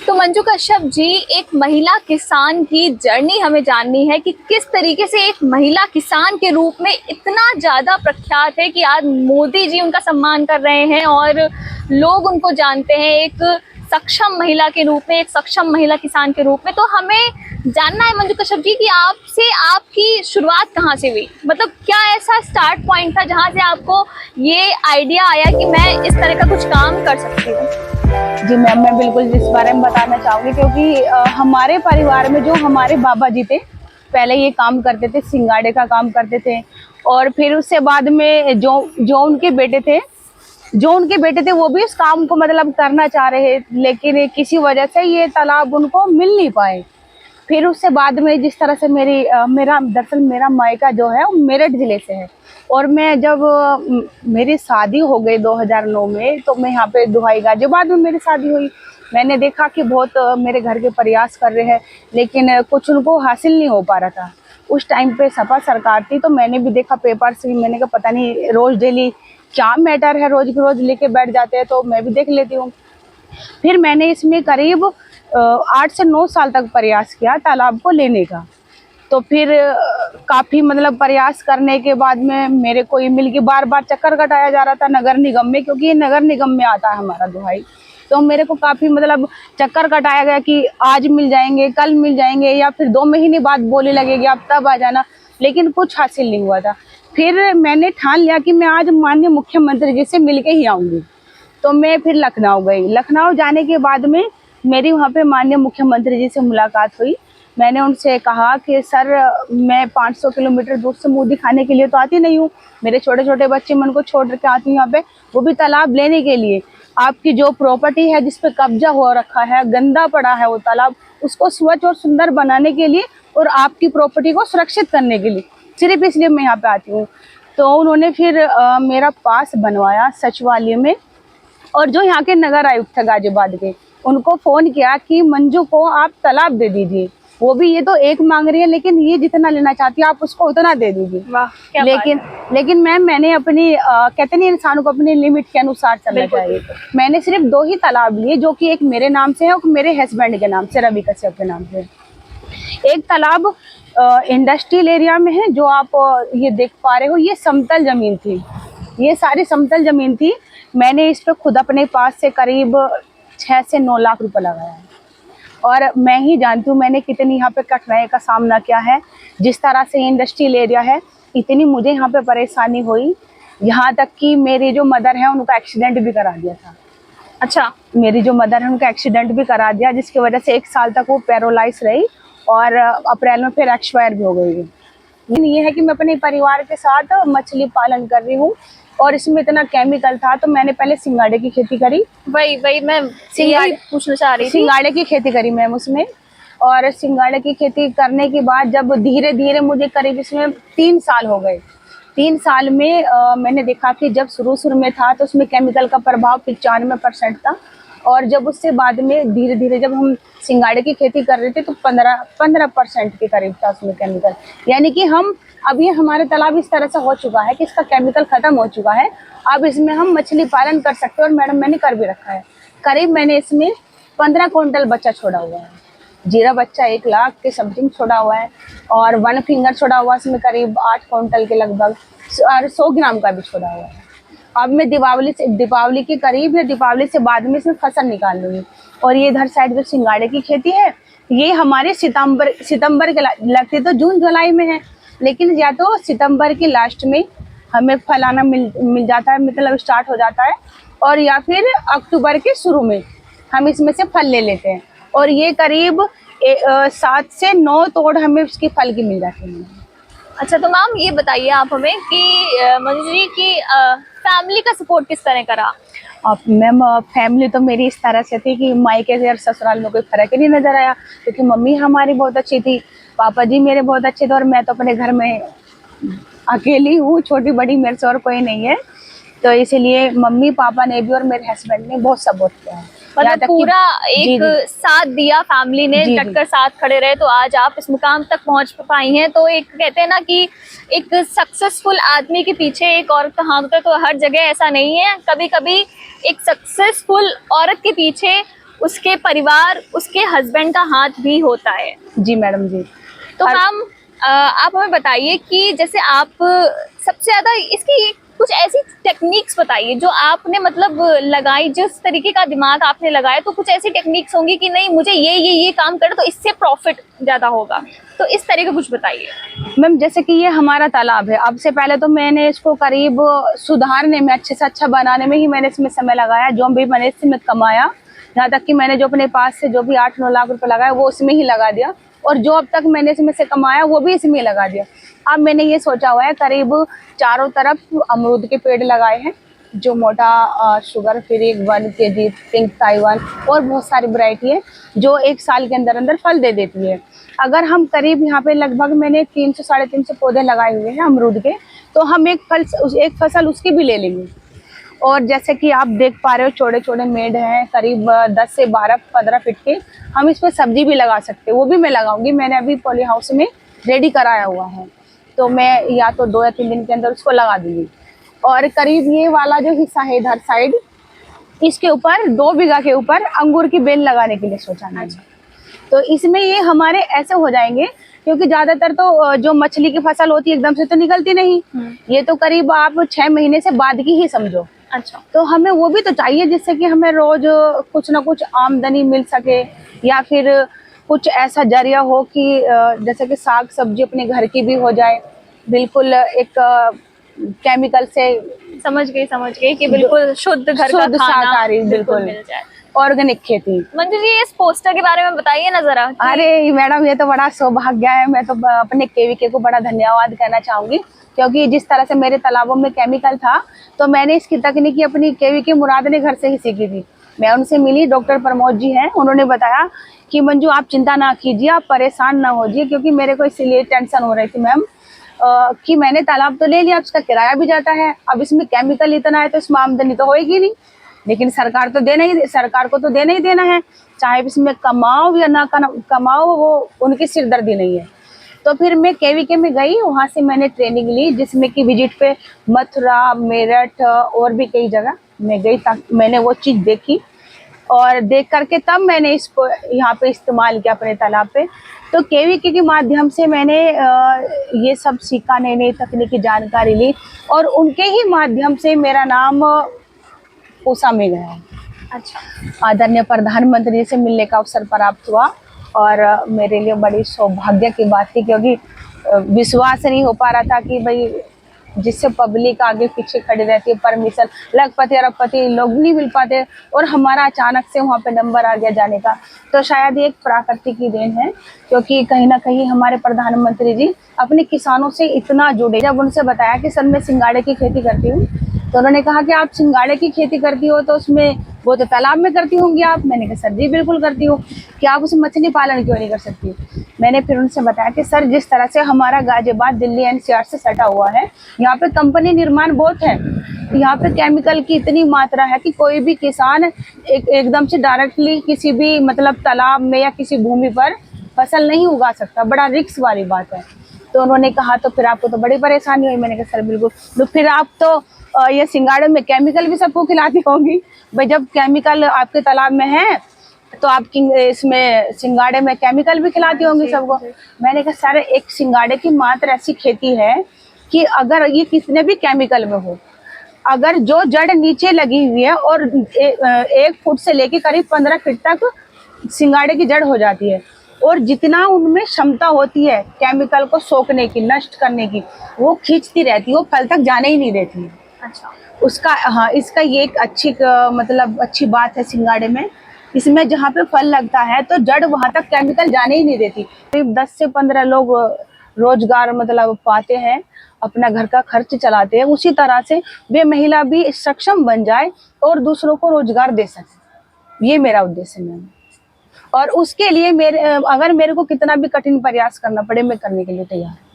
तो मंजू कश्यप जी, एक महिला किसान की जर्नी हमें जाननी है कि किस तरीके से एक महिला किसान के रूप में इतना ज़्यादा प्रख्यात है कि आज मोदी जी उनका सम्मान कर रहे हैं और लोग उनको जानते हैं एक सक्षम महिला के रूप में, एक सक्षम महिला किसान के रूप में। तो हमें जानना है मंजू कश्यप जी कि आपसे आपकी शुरुआत कहाँ से हुई, मतलब क्या ऐसा स्टार्ट पॉइंट था जहाँ से आपको ये आइडिया आया कि मैं इस तरह का कुछ काम कर सकती हूँ। जी मैम, मैं बिल्कुल इस बारे में बताना चाहूँगी क्योंकि हमारे परिवार में जो हमारे बाबा जी थे पहले ये काम करते थे, सिंगाड़े का काम करते थे। और फिर उससे बाद में जो उनके बेटे थे वो भी इस काम को मतलब करना चाह रहे, लेकिन किसी वजह से ये तालाब उनको मिल नहीं पाए। फिर उससे बाद में जिस तरह से मेरा मायका जो है वो मेरठ जिले से है। और मैं जब मेरी शादी हो गई 2009 में, तो मैं यहाँ पे दुहाई गाजियाबाद में मेरी शादी हुई। मैंने देखा कि बहुत मेरे घर के प्रयास कर रहे हैं, लेकिन कुछ उनको हासिल नहीं हो पा रहा था। उस टाइम पे सपा सरकार थी, तो मैंने भी देखा पेपर से, मैंने कहा पता नहीं रोज़ डेली क्या मैटर है, रोज़ के रोज़ लेके बैठ जाते हैं, तो मैं भी देख लेती हूँ। फिर मैंने इसमें करीब 8 से 9 साल तक प्रयास किया तालाब को लेने का। तो फिर काफ़ी मतलब प्रयास करने के बाद में मेरे को ये मिल गई। बार बार चक्कर कटाया जा रहा था नगर निगम में, क्योंकि ये नगर निगम में आता है हमारा दुहाई। तो मेरे को काफ़ी मतलब चक्कर कटाया गया कि आज मिल जाएंगे, कल मिल जाएंगे, या फिर 2 महीने बाद बोली लगेगी आप तब आ जाना, लेकिन कुछ हासिल नहीं हुआ था। फिर मैंने ठान लिया कि मैं आज माननीय मुख्यमंत्री जी से मिल के ही आऊँगी। तो मैं फिर लखनऊ गई। लखनऊ जाने के बाद में मेरी वहाँ पे माननीय मुख्यमंत्री जी से मुलाकात हुई। मैंने उनसे कहा कि सर, मैं 500 किलोमीटर दूर से मुँह दिखाने के लिए तो आती नहीं हूँ, मेरे छोटे छोटे बच्चे मैं उनको छोड़ के आती हूँ यहाँ पे, वो भी तालाब लेने के लिए। आपकी जो प्रॉपर्टी है जिस पे कब्जा हो रखा है, गंदा पड़ा है वो तालाब, उसको स्वच्छ और सुंदर बनाने के लिए और आपकी प्रॉपर्टी को सुरक्षित करने के लिए, सिर्फ इसलिए मैं यहाँ पे आती हूँ। तो उन्होंने फिर मेरा पास बनवाया सचिवालय में। और जो यहाँ के नगर आयुक्त थे गाजियाबाद के, उनको फ़ोन किया कि मंजू को आप तालाब दे दीजिए। वो भी ये तो एक मांग रही है, लेकिन ये जितना लेना चाहती है आप उसको उतना दे दीजिए। वाह, क्या लेकिन मैम, मैंने अपनी कहते नहीं इंसान को अपनी लिमिट के अनुसार चलना चाहिए। मैंने सिर्फ 2 ही तालाब लिए, जो कि एक मेरे नाम से है और मेरे हस्बैंड के नाम से, रवि कश्यप के नाम से। एक तालाब इंडस्ट्रियल एरिया में है, जो आप ये देख पा रहे हो, ये समतल जमीन थी, ये सारी समतल जमीन थी। मैंने इस पर खुद अपने पास से करीब 6 से 9 लाख रुपए लगाया है। और मैं ही जानती हूँ मैंने कितनी यहाँ पे कठिनाई का सामना किया है। जिस तरह से इंडस्ट्रियल एरिया है, इतनी मुझे यहाँ पे परेशानी हुई, यहाँ तक कि मेरी जो मदर है उनका एक्सीडेंट भी करा दिया था। अच्छा, मेरी जो मदर है उनका एक्सीडेंट भी करा दिया, जिसकी वजह से 1 साल तक वो पैरालाइज रही और अप्रैल में फिर एक्सपायर भी हो गई। लेकिन ये है कि मैं अपने परिवार के साथ मछली पालन कर रही हूँ, और इसमें इतना केमिकल था, तो मैंने पहले सिंगाड़े की खेती करी। वही मैं यही पूछना चाह रही थी। सिंगाड़े की खेती करी मैम उसमें। और सिंगाड़े की खेती करने के बाद जब धीरे धीरे मुझे करीब इसमें 3 साल हो गए, 3 साल में मैंने देखा कि जब शुरू में था तो उसमें केमिकल का प्रभाव 95% था। और जब उससे बाद में धीरे धीरे जब हम सिंगाड़े की खेती कर रहे थे तो 15% के करीब था उसमें केमिकल। यानी कि हम अब ये हमारे तालाब इस तरह से हो चुका है कि इसका केमिकल ख़त्म हो चुका है, अब इसमें हम मछली पालन कर सकते हैं। और मैडम मैंने कर भी रखा है। करीब मैंने इसमें 15 क्विंटल बच्चा छोड़ा हुआ है। जीरा बच्चा 1 लाख के समथिंग छोड़ा हुआ है, और 1 फिंगर छोड़ा हुआ है इसमें करीब 8 क्विंटल के लगभग, और 100 ग्राम का भी छोड़ा हुआ है। अब मैं दीपावली के करीब या दीपावली से बाद में इसमें फसल निकाल लूँगी। और ये इधर साइड जो सिंगाड़े की खेती है, ये हमारे सितंबर के लगती तो जून जुलाई में है, लेकिन या तो सितंबर के लास्ट में हमें फल आना मिल जाता है, मतलब स्टार्ट हो जाता है, और या फिर अक्टूबर के शुरू में हम इसमें से फल ले लेते हैं। और ये करीब 7 से 9 तोड़ हमें उसकी फल की मिल जाती है। अच्छा, तो मैम ये बताइए आप हमें कि मंजू जी की फैमिली का सपोर्ट किस तरह करा? अब मैम, फैमिली तो मेरी इस तरह से थी कि मायके से और ससुराल में कोई फर्क ही नहीं नज़र आया, क्योंकि मम्मी हमारी बहुत अच्छी थी, पापा जी मेरे बहुत अच्छे थे, और मैं तो अपने घर में अकेली हूँ, छोटी बड़ी मेरे से और कोई नहीं है। तो इसीलिए मम्मी पापा ने भी और मेरे हस्बैंड ने बहुत सपोर्ट किया है। मतलब यहाँ तक कि पूरा जी एक जी साथ दिया, फैमिली ने जी जी डटकर साथ खड़े रहे, तो आज आप इस मुकाम तक पहुंच पाई हैं। तो एक कहते हैं ना कि एक सक्सेसफुल आदमी के पीछे एक औरत का हाथ होता है, तो हर जगह ऐसा नहीं है। कभी कभी एक सक्सेसफुल औरत के पीछे उसके परिवार, उसके हस्बैंड का हाथ भी होता है। जी मैडम जी। तो हर मैम आप हमें बताइए कि जैसे आप सबसे ज्यादा इसकी कुछ ऐसी टेक्निक्स बताइए जो आपने मतलब लगाई, जिस तरीके का दिमाग आपने लगाया, तो कुछ ऐसी टेक्निक्स होंगी कि नहीं मुझे ये काम करे तो इससे प्रॉफिट ज्यादा होगा, तो इस तरह का कुछ बताइए। मैम जैसे कि ये हमारा तालाब है, अब से पहले तो मैंने इसको करीब सुधारने में, अच्छे से अच्छा बनाने में ही मैंने इसमें समय लगाया, जो भी मैंने इसमें कमाया, यहाँ तक कि मैंने जो अपने पास से जो भी 8-9 लाख रुपए लगाया वो उसमें ही लगा दिया, और जो अब तक मैंने इसमें से कमाया वो भी इसमें ही लगा दिया। अब मैंने ये सोचा हुआ है, करीब चारों तरफ अमरूद के पेड़ लगाए हैं, जो मोटा sugar free 1 kg, pink Taiwan और बहुत सारी वैरायटी है जो 1 साल के अंदर अंदर फल दे देती है। अगर हम करीब यहाँ पे लगभग मैंने 300 साढ़े 300 पौधे लगाए हुए हैं अमरूद के, तो हम एक फसल उसकी भी ले लेंगे। और जैसे कि आप देख पा रहे हो छोटे छोटे मेड हैं, करीब 10 से 12-15 फीट के, हम इस पर सब्जी भी लगा सकते हैं, वो भी मैं लगाऊंगी। मैंने अभी पॉली हाउस में रेडी कराया हुआ है, तो मैं या तो 2 या 3 दिन के अंदर उसको लगा दूंगी। और करीब ये वाला जो हिस्सा है इधर साइड, इसके ऊपर 2 बीघा के ऊपर अंगूर की बेल लगाने के लिए सोचा मैंने। तो इसमें ये हमारे ऐसे हो जाएंगे, क्योंकि ज्यादातर तो जो मछली की फसल होती है एकदम से तो निकलती नहीं, ये तो करीब आप 6 महीने से बाद की ही समझो। अच्छा, तो हमें वो भी तो चाहिए जिससे कि हमें रोज कुछ ना कुछ आमदनी मिल सके, या फिर कुछ ऐसा जरिया हो कि जैसे कि साग सब्जी अपने घर की भी हो जाए, बिल्कुल एक केमिकल से, समझ गई कि बिल्कुल शुद्ध घर का शुद्ध खाना शाकाहारी, बिल्कुल बिल्कुल मिल जाए। ऑर्गेनिक खेती। मंजू जी, इस पोस्टर के बारे में बताइए ना जरा कि अरे मैडम, ये तो बड़ा सौभाग्य है, मैं तो अपने केवीके को बड़ा धन्यवाद कहना चाहूंगी, क्योंकि जिस तरह से मेरे तालाबों में केमिकल था, तो मैंने इसकी तकनीकी अपनी केवीके मुराद ने घर से ही सीखी थी। मैं उनसे मिली, डॉक्टर प्रमोद जी हैं, उन्होंने बताया कि मंजू आप चिंता ना कीजिए, आप परेशान ना होजिए, क्योंकि मेरे को इसलिए टेंशन हो रही थी मैम कि मैंने तालाब तो ले लिया, अब इसका किराया भी जाता है, अब इसमें केमिकल इतना है तो इसमें आमदनी तो होएगी नहीं, लेकिन सरकार को तो देना ही देना है, चाहे इसमें कमाओ या ना कमाओ, वो उनकी सिरदर्दी नहीं है। तो फिर मैं केवीके में गई, वहाँ से मैंने ट्रेनिंग ली, जिसमें कि विजिट पे मथुरा, मेरठ और भी कई जगह मैं गई, ताकि मैंने वो चीज़ देखी, और देख करके तब मैंने इसको यहाँ पे इस्तेमाल किया अपने तालाब पे। तो केवीके के माध्यम से मैंने ये सब सीखा, नई नई तकनीकी जानकारी ली, और उनके ही माध्यम से मेरा नाम पूसा में गया है। अच्छा, आदरणीय प्रधानमंत्री जी से मिलने का अवसर प्राप्त हुआ, और मेरे लिए बड़ी सौभाग्य की बात थी, क्योंकि विश्वास नहीं हो पा रहा था कि भाई जिससे पब्लिक आगे पीछे खड़ी रहती है, परमिशन लखपति अरबपति लोग नहीं मिल पाते, और हमारा अचानक से वहाँ पे नंबर आ गया जाने का। तो शायद ये एक प्राकृतिक की देन है, क्योंकि कहीं ना कहीं हमारे प्रधानमंत्री जी अपने किसानों से इतना जुड़े। जब उनसे बताया कि सर मैं सिंगाड़े की खेती करती हूँ, तो उन्होंने कहा कि आप सिंगाड़े की खेती करती हो तो उसमें वो तो तालाब में करती होंगी आप। मैंने कहा सर जी बिल्कुल करती हूँ, कि आप उसमें मछली पालन क्यों नहीं कर सकती। मैंने फिर उनसे बताया कि सर जिस तरह से हमारा गाजियाबाद दिल्ली एनसीआर से सटा हुआ है, यहाँ पे कंपनी निर्माण बहुत है, यहाँ पे केमिकल की इतनी मात्रा है कि कोई भी किसान एकदम से डायरेक्टली किसी भी मतलब तालाब में या किसी भूमि पर फसल नहीं उगा सकता, बड़ा रिस्क वाली बात है। तो उन्होंने कहा तो फिर आपको तो बड़ी परेशानी हुई। मैंने कहा सर बिल्कुल, तो फिर आप तो ये सिंगाड़े में केमिकल भी सबको खिलाती होंगी भाई, जब केमिकल आपके तालाब में है तो आप इसमें सिंगाड़े में केमिकल भी खिलाती होंगी सबको। मैंने कहा सर एक सिंगाड़े की मात्र ऐसी खेती है कि अगर ये कितने भी केमिकल में हो, अगर जो जड़ नीचे लगी हुई है और 1 फुट से लेके करीब 15 फीट तक सिंगाड़े की जड़ हो जाती है, और जितना उनमें क्षमता होती है केमिकल को सोखने की, नष्ट करने की, वो खींचती रहती है, वो फल तक जाने ही नहीं देती है। अच्छा, उसका हाँ, इसका ये एक मतलब अच्छी बात है सिंगाड़े में, इसमें जहाँ पे फल लगता है तो जड़ वहाँ तक केमिकल जाने ही नहीं देती। करीब 10 से 15 लोग रोजगार मतलब पाते हैं, अपना घर का खर्च चलाते हैं, उसी तरह से वे महिला भी सक्षम बन जाए और दूसरों को रोजगार दे सके, ये मेरा उद्देश्य है। और उसके लिए अगर मेरे को कितना भी कठिन प्रयास करना पड़े, मैं करने के लिए तैयार हूँ।